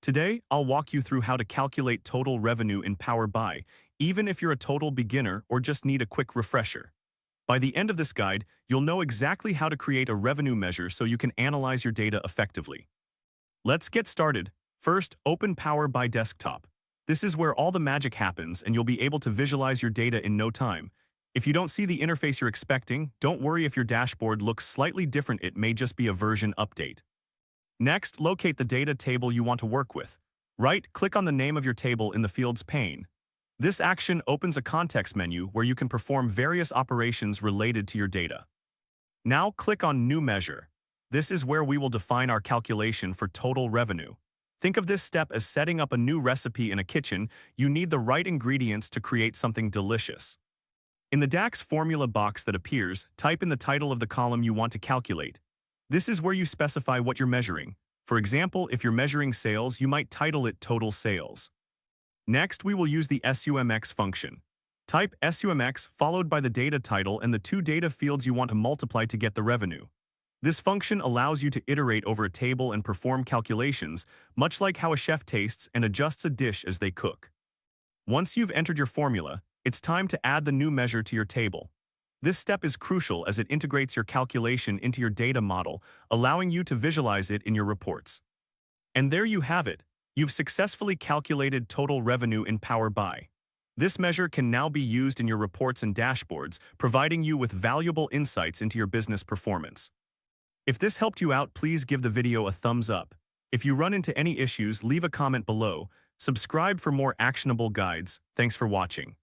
Today, I'll walk you through how to calculate total revenue in Power BI, even if you're a total beginner or just need a quick refresher. By the end of this guide, you'll know exactly how to create a revenue measure so you can analyze your data effectively. Let's get started. First, open Power BI Desktop. This is where all the magic happens and you'll be able to visualize your data in no time. If you don't see the interface you're expecting, don't worry if your dashboard looks slightly different, it may just be a version update. Next, locate the data table you want to work with. Right-click on the name of your table in the Fields pane. This action opens a context menu where you can perform various operations related to your data. Now click on New Measure. This is where we will define our calculation for total revenue. Think of this step as setting up a new recipe in a kitchen. You need the right ingredients to create something delicious. In the DAX formula box that appears, type in the title of the column you want to calculate. This is where you specify what you're measuring. For example, if you're measuring sales, you might title it Total Sales. Next, we will use the SUMX function. Type SUMX followed by the data title and the two data fields you want to multiply to get the revenue. This function allows you to iterate over a table and perform calculations, much like how a chef tastes and adjusts a dish as they cook. Once you've entered your formula, it's time to add the new measure to your table. This step is crucial as it integrates your calculation into your data model, allowing you to visualize it in your reports. And there you have it. You've successfully calculated total revenue in Power BI. This measure can now be used in your reports and dashboards, providing you with valuable insights into your business performance. If this helped you out, please give the video a thumbs up. If you run into any issues, leave a comment below. Subscribe for more actionable guides. Thanks for watching.